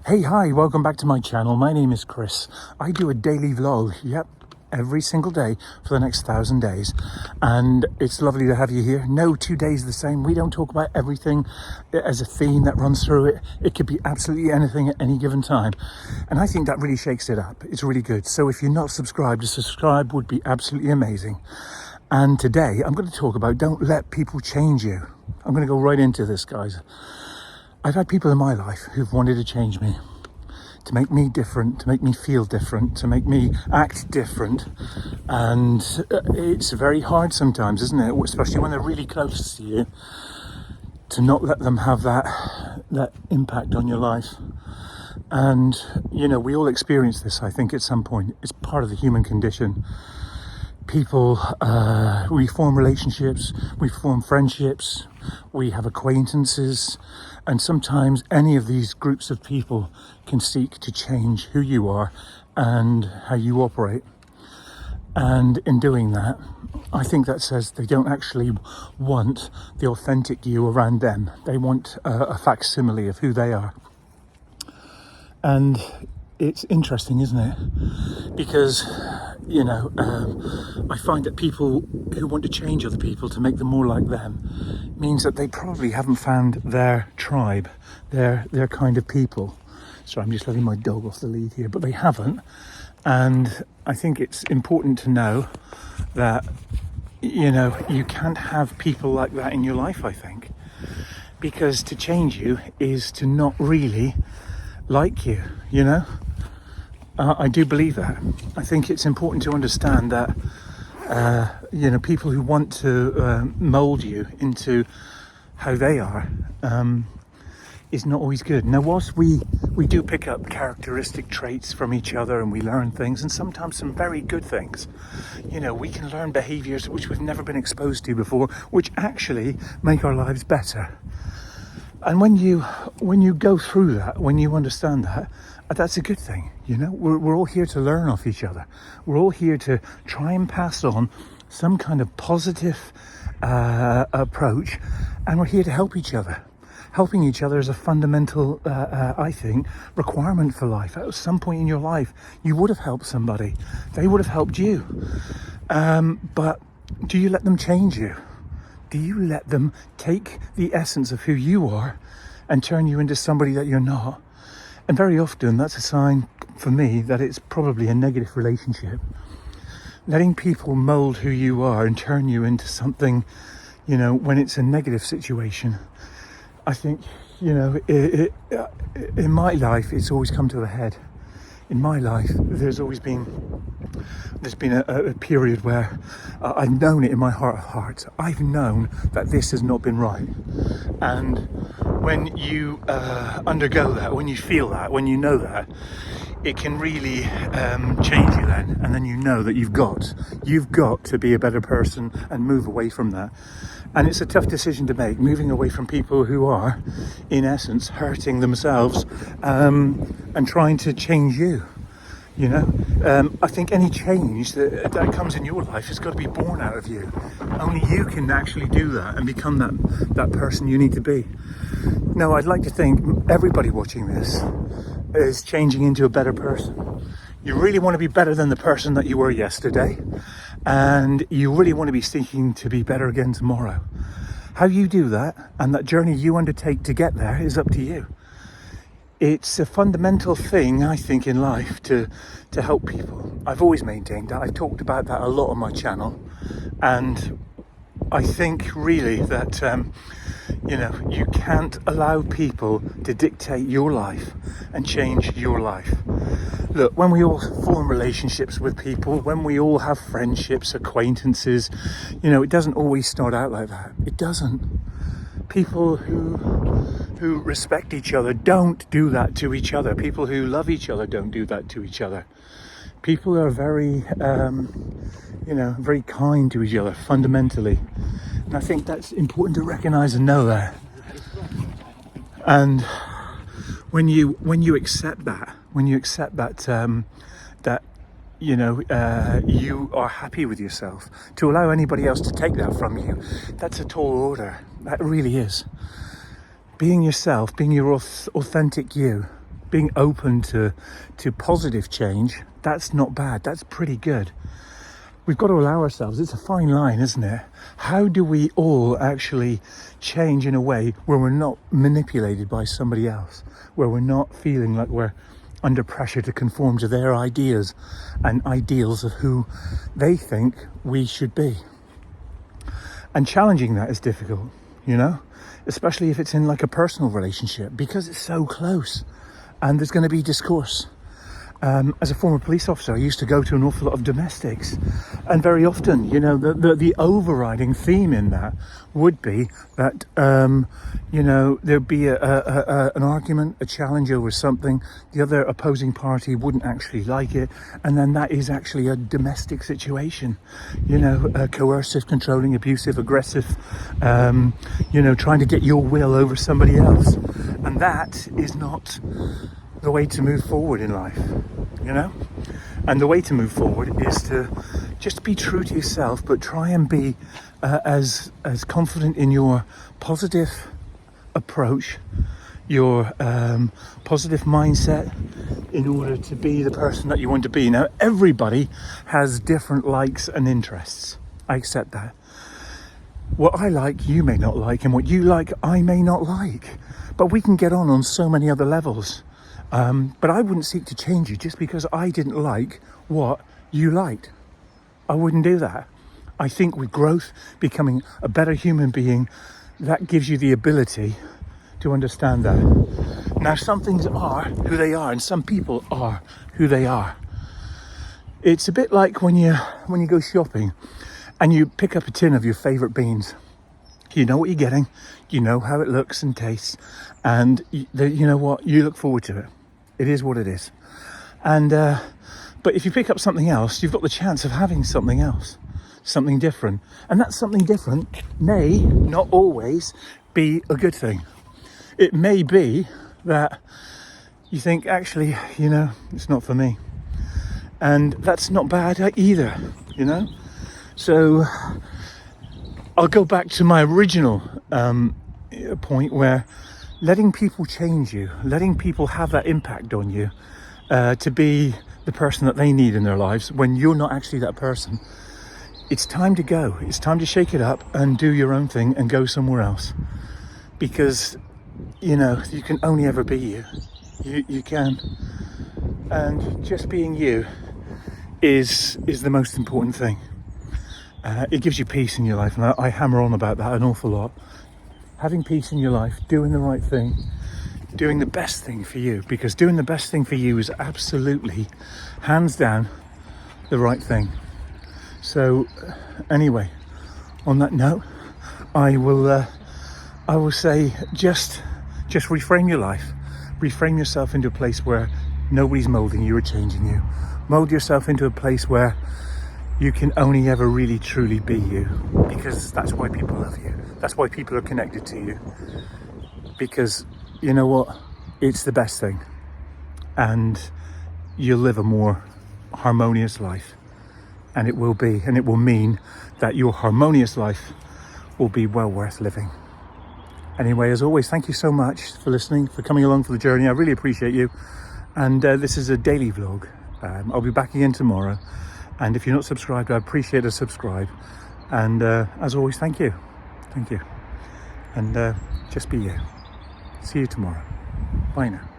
Hey, hi, welcome back to my channel. My name is Chris. I do a daily vlog, every single day for the next 1,000 days. And it's lovely to have you here. No 2 days the same. We don't talk about everything as a theme that runs through it. It could be absolutely anything at any given time. And I think that really shakes it up. It's really good. So if you're not subscribed, to subscribe would be absolutely amazing. And today I'm going to talk about don't let people change you. I'm going to go right into this, guys. I've had people in my life who've wanted to change me, to make me different, to make me feel different, to make me act different. And it's very hard sometimes, isn't it? Especially when they're really close to you, to not let them have that impact on your life. And, you know, we all experience this, I think, at some point. It's part of the human condition. People, we form relationships, we form friendships, we have acquaintances, and sometimes any of these groups of people can seek to change who you are and how you operate. And in doing that, I think that says they don't actually want the authentic you around them. They want a facsimile of who they are. And it's interesting, isn't it? Because, you know, I find that people who want to change other people to make them more like them means that they probably haven't found their tribe, their kind of people. Sorry, I'm just letting my dog off the lead here, but they haven't. And I think it's important to know that, you know, you can't have people like that in your life, I think. Because to change you is to not really like you, you know? I do believe that. I think it's important to understand that, you know, people who want to mould you into how they are is not always good. Now, whilst we do pick up characteristic traits from each other and we learn things, and sometimes some very good things, you know, we can learn behaviours which we've never been exposed to before, which actually make our lives better. And when you go through that, when you understand that, that's a good thing. You know, we're all here to learn off each other. We're all here to try and pass on some kind of positive approach, and we're here to help each other. Helping each other is a fundamental, I think, requirement for life. At some point in your life, you would have helped somebody. They would have helped you. But do you let them change you? Do you let them take the essence of who you are and turn you into somebody that you're not? And very often that's a sign for me that it's probably a negative relationship. Letting people mold who you are and turn you into something, you know, when it's a negative situation. I think, you know, in my life, it's always come to a head. In my life, there's been a period where I've known it in my heart of hearts. I've known that this has not been right. And when you undergo that, when you feel that, when you know that, it can really change you then. And then you know that you've got to be a better person and move away from that. And it's a tough decision to make, moving away from people who are, in essence, hurting themselves and trying to change you. You know, I think any change that comes in your life has got to be born out of you. Only you can actually do that and become that person you need to be. Now, I'd like to think everybody watching this is changing into a better person. You really want to be better than the person that you were yesterday, and you really want to be seeking to be better again tomorrow. How you do that and that journey you undertake to get there is up to you. It's a fundamental thing, I think, in life to help people. I've always maintained that. I've talked about that a lot on my channel, and I think really that you know, you can't allow people to dictate your life and change your life. Look, when we all form relationships with people, when we all have friendships, acquaintances, you know, it doesn't always start out like that. It doesn't. People who respect each other don't do that to each other. People who love each other don't do that to each other. People are very, you know, very kind to each other fundamentally. And I think that's important to recognize and know that. And when you accept that, that you know, you are happy with yourself, to allow anybody else to take that from you, that's a tall order. That really is. Being yourself, being your authentic you, being open to positive change, that's not bad. That's pretty good. We've got to allow ourselves, it's a fine line, isn't it? How do we all actually change in a way where we're not manipulated by somebody else, where we're not feeling like we're under pressure to conform to their ideas and ideals of who they think we should be? And challenging that is difficult, you know, especially if it's in like a personal relationship, because it's so close and there's going to be discourse. As a former police officer, I used to go to an awful lot of domestics, and very often, you know, the overriding theme in that would be that, you know, there'd be an argument, a challenge over something, the other opposing party wouldn't actually like it, and then that is actually a domestic situation, you know, coercive, controlling, abusive, aggressive, you know, trying to get your will over somebody else, and that is not the way to move forward in life, you know? And the way to move forward is to just be true to yourself, but try and be as confident in your positive approach, your positive mindset, in order to be the person that you want to be. Now, everybody has different likes and interests. I accept that. What I like, you may not like, and what you like, I may not like. But we can get on so many other levels. But I wouldn't seek to change you just because I didn't like what you liked. I wouldn't do that. I think with growth, becoming a better human being, that gives you the ability to understand that. Now, some things are who they are, and some people are who they are. It's a bit like when you go shopping and you pick up a tin of your favourite beans. You know what you're getting, you know how it looks and tastes, and you know what, you look forward to it. It is what it is. And but if you pick up something else, you've got the chance of having something else, something different. And that something different may not always be a good thing. It may be that you think, actually, you know, it's not for me. And that's not bad either, you know? So I'll go back to my original point, where letting people change you, letting people have that impact on you, to be the person that they need in their lives when you're not actually that person. It's time to go. It's time to shake it up and do your own thing and go somewhere else. Because, you know, you can only ever be you. You can. And just being you is the most important thing. It gives you peace in your life, and I hammer on about that an awful lot. Having peace in your life, doing the right thing, doing the best thing for you, because doing the best thing for you is absolutely, hands down, the right thing. So anyway, on that note, I will say just reframe your life. Reframe yourself into a place where nobody's molding you or changing you. Mold yourself into a place where you can only ever really truly be you, because that's why people love you. That's why people are connected to you, because you know what, it's the best thing, and you'll live a more harmonious life, and it will mean that your harmonious life will be well worth living. Anyway, as always, thank you so much for listening, for coming along for the journey. I really appreciate you. And this is a daily vlog. I'll be back again tomorrow. And if you're not subscribed, I appreciate a subscribe. And as always, thank you. Thank you. And just be you. See you tomorrow. Bye now.